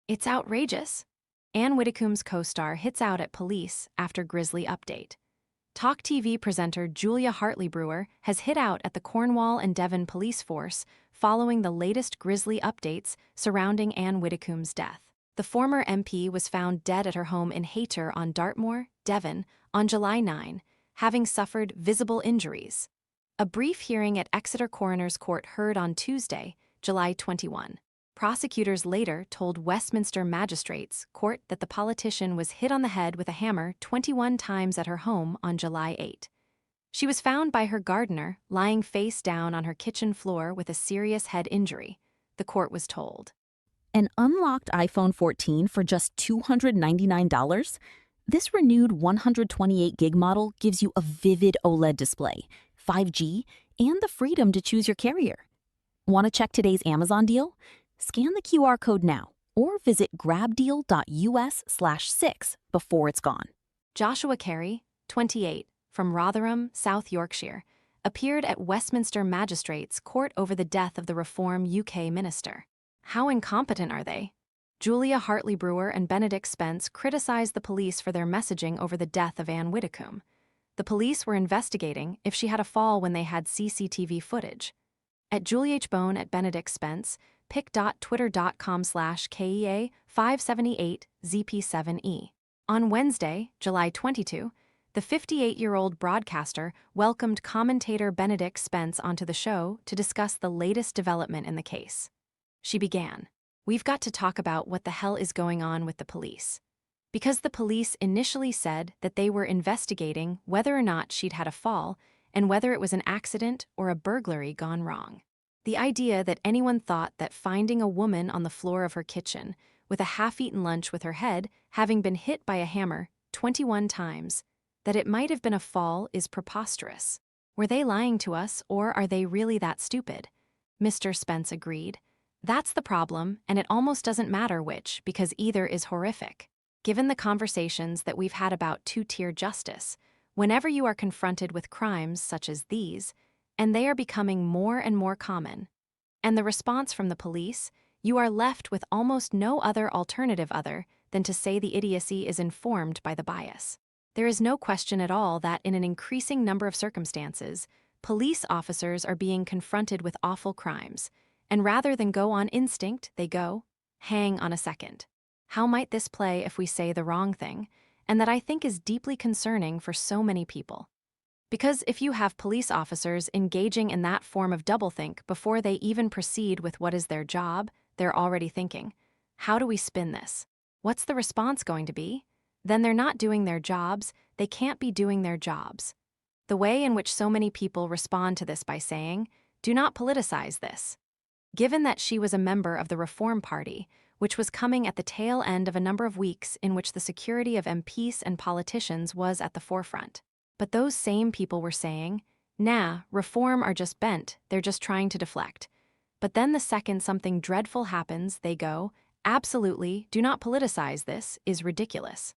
It's outrageous. Ann Widdecombe's co-star hits out at police after grisly update. TalkTV presenter Julia Hartley-Brewer has hit out at the Cornwall and Devon Police Force following the latest grisly updates surrounding Ann Widdecombe's death. The former MP was found dead at her home in Haytor on Dartmoor, Devon, on July 9, having suffered visible injuries. A brief hearing at Exeter Coroner's Court heard on Tuesday, July 21. Prosecutors later told Westminster Magistrates Court that the politician was hit on the head with a hammer 21 times at her home on July 8. She was found by her gardener lying face down on her kitchen floor with a serious head injury, the court was told. An unlocked iPhone 14 for just $299? This renewed 128 gig model gives you a vivid OLED display, 5G, and the freedom to choose your carrier. Want to check today's Amazon deal? Scan the QR code now or visit grabdeal.us/6 before it's gone. Joshua Carey, 28, from Rotherham, South Yorkshire, appeared at Westminster Magistrates Court over the death of the Reform UK minister. How incompetent are they? Julia Hartley-Brewer and Benedict Spence criticized the police for their messaging over the death of Ann Widdecombe. The police were investigating if she had a fall when they had CCTV footage. At Julie H. Bone at Benedict Spence, pic.twitter.com/KEA578ZP7E. On Wednesday, July 22, the 58-year-old broadcaster welcomed commentator Benedict Spence onto the show to discuss the latest development in the case. She began, "We've got to talk about what the hell is going on with the police. Because the police initially said that they were investigating whether or not she'd had a fall and whether it was an accident or a burglary gone wrong. The idea that anyone thought that finding a woman on the floor of her kitchen with a half-eaten lunch with her head having been hit by a hammer 21 times, that it might have been a fall is preposterous. Were they lying to us, or are they really that stupid?" Mr. Spence agreed. "That's the problem, and it almost doesn't matter which, because either is horrific. Given the conversations that we've had about two-tier justice, whenever you are confronted with crimes such as these, and they are becoming more and more common, and the response from the police, you are left with almost no other alternative other than to say the idiocy is informed by the bias. There is no question at all that in an increasing number of circumstances, police officers are being confronted with awful crimes, and rather than go on instinct, they go, hang on a second. How might this play if we say the wrong thing, and that I think is deeply concerning for so many people. Because if you have police officers engaging in that form of doublethink before they even proceed with what is their job, they're already thinking, how do we spin this? What's the response going to be? Then they're not doing their jobs, they can't be doing their jobs. The way in which so many people respond to this by saying, do not politicize this. Given that she was a member of the Reform Party, which was coming at the tail end of a number of weeks in which the security of MPs and politicians was at the forefront. But those same people were saying, nah, Reform are just bent, they're just trying to deflect. But then the second something dreadful happens, they go, absolutely, do not politicize this, is ridiculous.